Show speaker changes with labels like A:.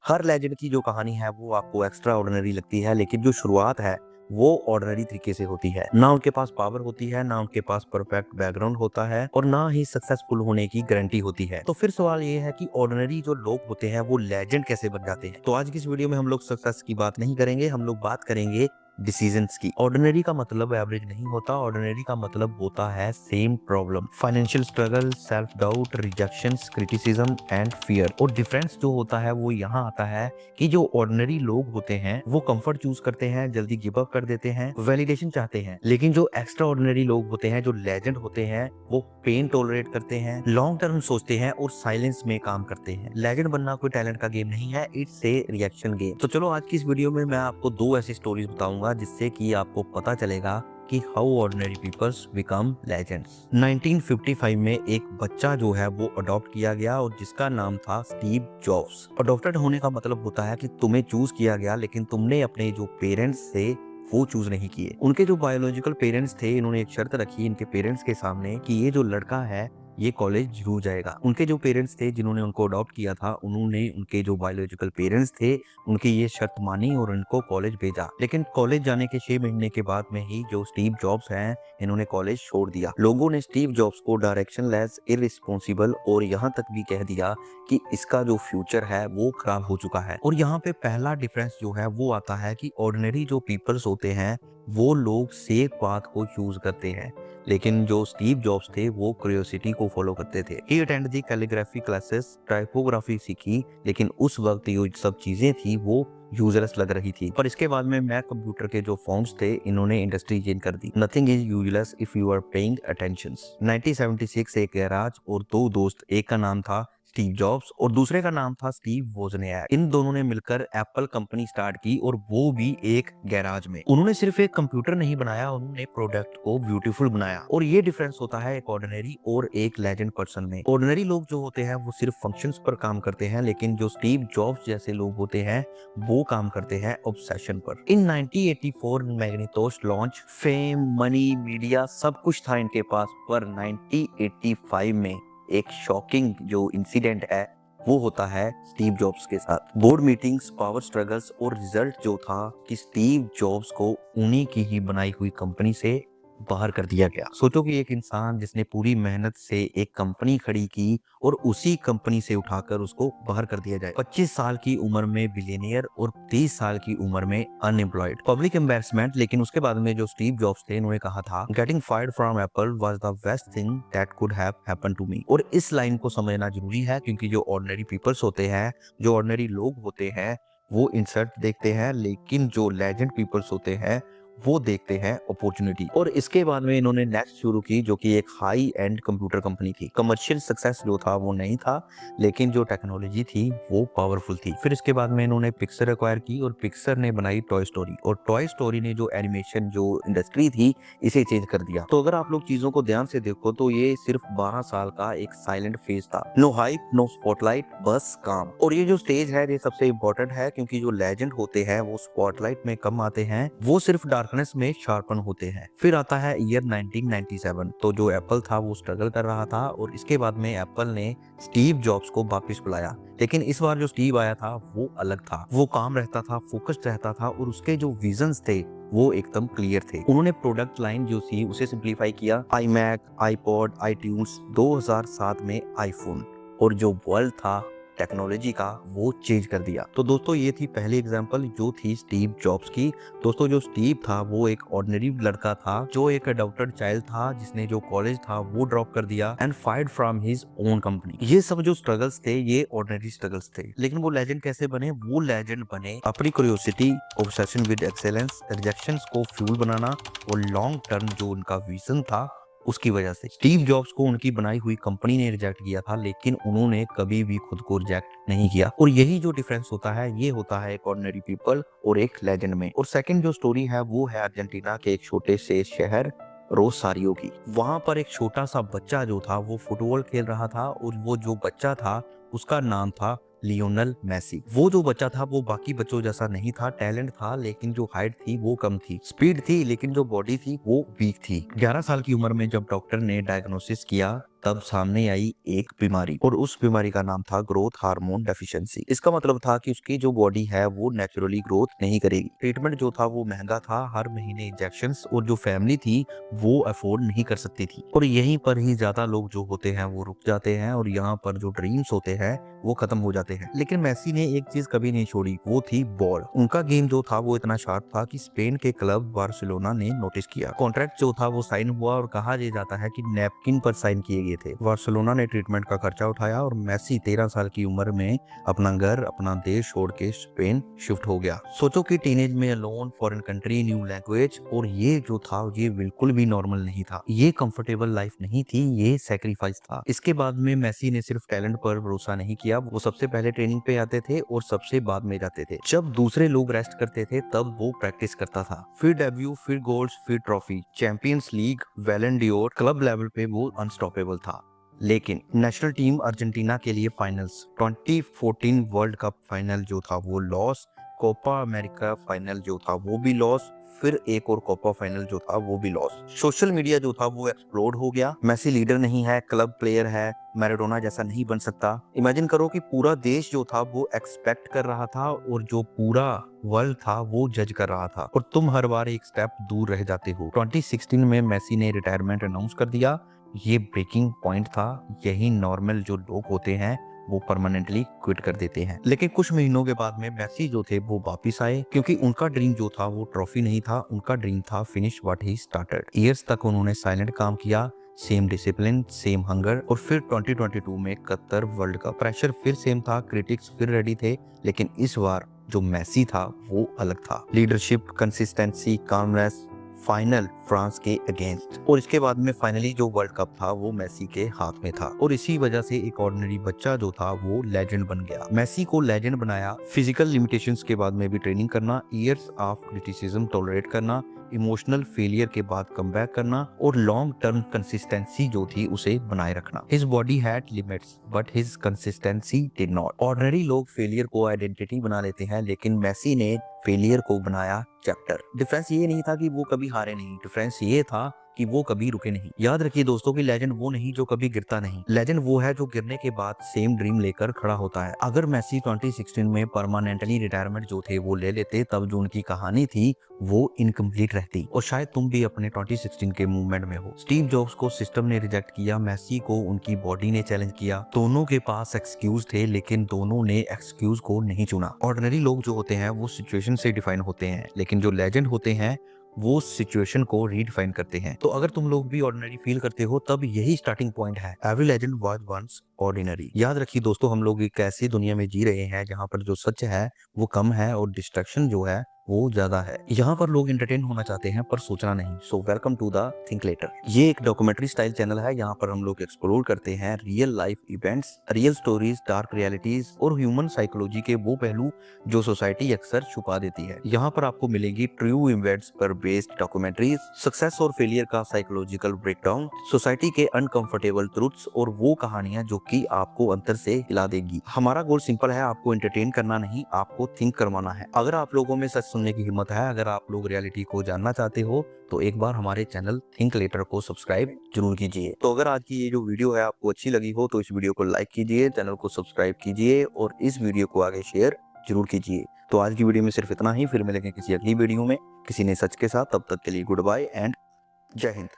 A: हर legend की जो कहानी है वो आपको एक्स्ट्रा ऑर्डिनरी लगती है, लेकिन जो शुरुआत है वो ऑर्डिनरी तरीके से होती है। ना उनके पास पावर होती है, ना उनके पास परफेक्ट बैकग्राउंड होता है, और ना ही सक्सेसफुल होने की गारंटी होती है। तो फिर सवाल ये है कि ऑर्डिनरी जो लोग होते हैं वो लेजेंड कैसे बन जाते हैं। तो आज की इस वीडियो में हम लोग सक्सेस की बात नहीं करेंगे, हम लोग बात करेंगे डिसीजंस की। ऑर्डिनरी का मतलब एवरेज नहीं होता, ऑर्डिनरी का मतलब होता है same problem, financial struggle, self doubt, rejections, criticism and fear. और डिफरेंस जो होता है वो यहाँ आता है कि जो ऑर्डिनरी लोग होते हैं वो कंफर्ट चूज करते हैं, जल्दी गिव अप कर देते हैं, वैलिडेशन चाहते हैं। लेकिन जो एक्स्ट्रा ऑर्डिनरी लोग होते हैं, जो लेजेंड होते हैं, वो पेन टॉलरेट करते हैं, लॉन्ग टर्म सोचते हैं और साइलेंस में काम करते हैं। लेजेंड बनना कोई टैलेंट का गेम नहीं है, इट्स ए रिएक्शन गेम। तो चलो आज की इस वीडियो में मैं आपको दो ऐसी स्टोरीज बताऊंगा जिससे कि आपको पता चलेगा कि how ordinary peoples become legends. 1955 में एक बच्चा जो है वो अडॉप्ट किया गया और जिसका नाम था स्टीव जॉब्स। अडॉप्टेड होने का मतलब होता है कि तुम्हें चूज किया गया, लेकिन तुमने अपने जो पेरेंट्स थे वो चूज नहीं किए। उनके जो बायोलॉजिकल पेरेंट्स थे, इन्होंने एक शर्त रखी इनके पेरेंट्स के सामने कि ये जो लड़का है ये कॉलेज जरूर जाएगा। उनके जो पेरेंट्स थे जिन्होंने उनको अडॉप्ट किया था, उन्होंने उनके जो बायोलॉजिकल पेरेंट्स थे उनकी ये शर्त मानी और उनको कॉलेज भेजा। लेकिन कॉलेज जाने के 6 महीने के बाद में ही जो स्टीव जॉब्स हैं, इन्होंने कॉलेज छोड़ दिया। लोगों ने स्टीव जॉब्स को डायरेक्शनलेस, इररिस्पॉन्सिबल और यहाँ तक भी कह दिया कि इसका जो फ्यूचर है वो खराब हो चुका है। और यहाँ पे पहला डिफरेंस जो है वो आता है कि ऑर्डिनरी जो पीपल्स होते हैं वो लोग सेफ पाथ को चूज करते हैं, लेकिन जो स्टीव जॉब्स थे वो क्यूरियोसिटी को फॉलो करते थे। He attended calligraphy classes, typography सीखी, लेकिन उस वक्त ये सब चीजें थी वो यूजलेस लग रही थी। पर इसके बाद में मैक कंप्यूटर के जो फाउंडर्स थे, इन्होंने इंडस्ट्री चेंज कर दी। Nothing is useless if you are paying attention. 1976 एक गैराज और दो दोस्त, एक का नाम था स्टीव जॉब्स और दूसरे का नाम था स्टीव वोजनियाक, इन दोनों ने मिलकर एप्पल कंपनी स्टार्ट की, और वो भी एक गैराज में। उन्होंने सिर्फ एक कंप्यूटर नहीं बनाया, उन्होंने प्रोडक्ट को ब्यूटीफुल बनाया। और ये डिफरेंस होता है एक ऑर्डिनरी और एक लेजेंड पर्सन में। ऑर्डिनरी लोग जो होते हैं वो सिर्फ फंक्शंस पर काम करते हैं, लेकिन जो स्टीव जॉब्स जैसे लोग होते हैं वो काम करते हैं ऑब्सेशन पर। इन 1984 मैग्नेटोश लॉन्च, फेम, मनी, मीडिया सब कुछ था इनके पास, पर 1985 में एक शॉकिंग जो इंसिडेंट है वो होता है स्टीव जॉब्स के साथ। बोर्ड मीटिंग्स, पावर स्ट्रगल्स और रिजल्ट जो था कि स्टीव जॉब्स को उन्हीं की ही बनाई हुई कंपनी से बाहर कर दिया गया। सोचो कि एक इंसान जिसने पूरी मेहनत से एक कंपनी खड़ी की और उसी कंपनी से उठाकर उसको बाहर कर दिया जाए। 25 साल की उम्र में बिलियनियर और 30 साल की उम्र में अनएम्प्लॉयड। Public embarrassment. लेकिन उसके बाद में जो स्टीव जॉब्स थे, इन्होंने कहा था getting fired from Apple was the best thing that could have happened to me. और इस लाइन को समझना जरूरी है, क्योंकि जो ऑर्डिनरी पीपल्स होते हैं, जो ऑर्डिनरी लोग होते हैं, वो इंसल्ट देखते हैं, लेकिन जो लेजेंड पीपल्स होते हैं वो देखते हैं अपॉर्चुनिटी। और इसके बाद में इन्होंने नेक्स्ट शुरू की, जो कि एक हाई एंड कंप्यूटर कंपनी थी। कमर्शियल सक्सेस जो था वो नहीं था, लेकिन जो टेक्नोलॉजी थी वो पावरफुल थी। फिर इसके बाद में इन्होंने पिक्सर एक्वायर की और पिक्सर ने बनाई टॉय स्टोरी, और टॉय स्टोरी ने जो एनिमेशन जो इंडस्ट्री थी इसे चेंज कर दिया। तो अगर आप लोग चीजों को ध्यान से देखो तो ये सिर्फ 12 साल का एक साइलेंट फेज था। नो हाइप, नो स्पॉटलाइट, बस काम। और ये जो स्टेज है ये सबसे इंपॉर्टेंट है, क्योंकि जो लेजेंड होते हैं वो स्पॉटलाइट में कम आते हैं, वो सिर्फ डार्कनेस में शार्पन होते हैं। फिर आता है ईयर 1997। तो जो एप्पल था वो स्ट्रगल कर रहा था, और इसके बाद में एप्पल ने स्टीव जॉब्स को वापस बुलाया। लेकिन इस बार जो स्टीव आया था वो अलग था। वो काम रहता था, फोकस्ड रहता था, और उसके जो विजन्स थे वो एकदम क्लियर थे। उन्होंने प्रोडक्ट लाइन जो थी उसे सिंप्लीफाई किया। आईमैक, आईपॉड, आईट्यून्स, 2007 में आईफोन, और जो वर्ल्ड था टेक्नोलॉजी का वो चेंज कर दिया। तो दोस्तों ये थी पहली एग्जांपल जो थी स्टीव जॉब्स की। दोस्तों जो स्टीव था वो एक ऑर्डिनरी लड़का था, जो एक अडॉप्टेड चाइल्ड था, जिसने जो कॉलेज था वो ड्रॉप कर दिया and fired from his own company. ये सब जो स्ट्रगल्स थे ये ऑर्डिनरी स्ट्रगल्स थे। लेकिन वो लेजेंड कैसे बने? वो लेजेंड बने अपनी curiosity, obsession with excellence, rejections को फ्यूल बनाना, और लॉन्ग टर्म जो उनका विजन था उसकी वजह से। स्टीव जॉब्स को उनकी बनाई हुई कंपनी ने रिजेक्ट किया था, लेकिन उन्होंने कभी भी खुद को रिजेक्ट नहीं किया। और यही जो डिफरेंस होता है ये होता है एक ऑर्डिनरी पीपल और एक लेजेंड में। और सेकंड जो स्टोरी है वो है अर्जेंटीना के एक छोटे से शहर रोसारियो की। वहां पर एक छोटा सा बच्चा जो था वो फुटबॉल खेल रहा था, और वो जो बच्चा था उसका नाम था लियोनेल मेसी। वो जो बच्चा था वो बाकी बच्चों जैसा नहीं था, टैलेंट था, लेकिन जो हाइट थी वो कम थी, स्पीड थी, लेकिन जो बॉडी थी वो वीक थी। 11 साल की उम्र में जब डॉक्टर ने डायग्नोसिस किया तब सामने आई एक बीमारी और उस बीमारी का नाम था ग्रोथ हार्मोन डेफिशिएंसी। इसका मतलब था कि उसकी जो बॉडी है वो नेचुरली ग्रोथ नहीं करेगी। ट्रीटमेंट जो था वो महंगा था, हर महीने इंजेक्शंस, और जो फैमिली थी वो अफोर्ड नहीं कर सकती थी। और यहीं पर ही ज्यादा लोग जो होते हैं वो रुक जाते हैं और यहाँ पर जो ड्रीम्स होते हैं वो खत्म हो जाते हैं। लेकिन मेसी ने एक चीज कभी नहीं छोड़ी, वो थी बॉल। उनका गेम जो था वो इतना शार्प था कि स्पेन के क्लब बार्सिलोना ने नोटिस किया। कॉन्ट्रैक्ट जो था वो साइन हुआ और कहा यह जाता है कि नैपकिन पर साइन किए गए थे। बार्सिलोना ने ट्रीटमेंट का खर्चा उठाया और मेसी 13 साल की उम्र में अपना घर, अपना देश छोड़ के स्पेन शिफ्ट हो गया। सोचो कि टीनेज में alone, foreign country, new language, और ये जो था ये बिल्कुल भी नॉर्मल नहीं था। ये कंफर्टेबल लाइफ नहीं थी, ये सैक्रिफाइस था। इसके बाद में मेसी ने सिर्फ टैलेंट पर भरोसा नहीं किया, वो सबसे पहले ट्रेनिंग पे आते थे और सबसे बाद में जाते थे। जब दूसरे लोग रेस्ट करते थे तब वो प्रैक्टिस करता था। फिर डेब्यू, फिर गोल्स, फिर ट्रॉफी, चैंपियंस लीग, बैलन डोर, क्लब लेवल पे वो अनस्टॉपेबल था। लेकिन नेशनल टीम अर्जेंटीना के लिए फाइनल्स, 2014 वर्ल्ड कप फाइनल जो था वो लॉस, कोपा अमेरिका फाइनल जो था वो भी लॉस, फिर एक और कोपा फाइनल जो था वो भी लॉस। सोशल मीडिया जो था वो एक्सप्लोड हो गया। मेसी लीडर नहीं है, क्लब प्लेयर है, मैराडोना जैसा नहीं बन सकता। इमेजिन करो कि पूरा देश जो था वो एक्सपेक्ट कर रहा था और जो पूरा वर्ल्ड था वो जज कर रहा था, और तुम हर बार एक स्टेप दूर रह जाते हो। 2016 में मेसी ने रिटायरमेंट अनाउंस कर दिया। ये ब्रेकिंग पॉइंट था। यही नॉर्मल जो लोग होते हैं वो परमानेंटली क्विट कर देते हैं। लेकिन कुछ महीनों के बाद में मेसी जो थे वो वापिस आए, क्योंकि उनका ड्रीम जो था वो ट्रॉफी नहीं था, उनका ड्रीम था finish what he started. Years तक उन्होंने साइलेंट काम किया, सेम डिसिप्लिन, सेम हंगर, और फिर 2022 में कतर वर्ल्ड कप। प्रेशर फिर सेम था, क्रिटिक्स फिर रेडी थे, लेकिन इस बार जो मेसी था वो अलग था। Leadership, consistency, calmness, final France के अगेंस्ट, और इसके बाद में फाइनली जो वर्ल्ड कप था वो मेसी के हाथ में था। और इसी वजह से एक ऑर्डिनरी बच्चा जो था वो लेजेंड बन गया। मेसी को लेजेंड बनाया फिजिकल लिमिटेशंस के बाद में भी ट्रेनिंग करना, ईयर्स ऑफ क्रिटिसिज्म टॉलरेट करना, इमोशनल फेलियर के बाद कमबैक करना, और लॉन्ग टर्म कंसिस्टेंसी जो थी उसे बनाए रखना। His body had limits but his consistency did not. Ordinary लोग फेलियर को आइडेंटिटी बना लेते हैं, लेकिन मेसी ने फेलियर को बनाया चैप्टर। डिफरेंस ये नहीं था कि वो कभी हारे नहीं, डिफरेंस ये था कि वो कभी रुके नहीं। याद रखिए दोस्तों कि लेजेंड वो नहीं जो कभी गिरता नहीं, लेजेंड वो है जो गिरने के बाद सेम ड्रीम लेकर खड़ा होता है। अगर मेसी 2016 में परमानेंटली रिटायरमेंट जो थे वो ले लेते, तब जो उनकी कहानी थी वो इनकम्प्लीट रहती, और शायद तुम भी अपने 2016 के मूवमेंट में हो। स्टीव जॉब्स को सिस्टम ने रिजेक्ट किया, मेसी को उनकी बॉडी ने चैलेंज किया। दोनों के पास एक्सक्यूज थे, लेकिन दोनों ने एक्सक्यूज को नहीं चुना। ऑर्डिनरी लोग जो होते हैं वो सिचुएशन से डिफाइन होते हैं, लेकिन जो लेजेंड होते हैं वो सिचुएशन को रीडिफाइन करते हैं। तो अगर तुम लोग भी ऑर्डिनरी फील करते हो तब यही स्टार्टिंग पॉइंट है। Every legend was once ordinary. याद रखिए दोस्तों, हम लोग एक ऐसी दुनिया में जी रहे हैं जहाँ पर जो सच है वो कम है और डिस्ट्रैक्शन जो है वो ज्यादा है। यहाँ पर लोग एंटरटेन होना चाहते हैं पर सोचना नहीं। So welcome to the think letter. ये एक डॉक्यूमेंट्री स्टाइल चैनल है। यहाँ पर हम लोग एक्सप्लोर करते हैं real life events, real stories, dark realities और ह्यूमन साइकोलॉजी के वो पहलू जो सोसाइटी अक्सर छुपा देती है। यहाँ पर आपको मिलेगी ट्रू इवेंट्स पर बेस्ड डॉक्यूमेंट्रीज, सक्सेस और फेलियर का साइकोलॉजिकल ब्रेकडाउन, सोसाइटी के अनकंफर्टेबल ट्रूथ्स, और वो कहानियां जो कि आपको अंदर से हिला देगी। हमारा गोल सिंपल है, आपको एंटरटेन करना नहीं, आपको थिंक करवाना है। अगर आप लोगों में सच सुनने की हिम्मत है, अगर आप लोग रियलिटी को जानना चाहते हो, तो एक बार हमारे चैनल थिंक लेटर को सब्सक्राइब जरूर कीजिए। तो अगर आज की ये जो वीडियो है आपको अच्छी लगी हो तो इस वीडियो को लाइक कीजिए, चैनल को सब्सक्राइब कीजिए और इस वीडियो को आगे शेयर जरूर कीजिए। तो आज की वीडियो में सिर्फ इतना ही, फिर मिलेंगे किसी अगली वीडियो में किसी नए सच के साथ। तब तक के लिए गुड बाय एंड जय हिंद।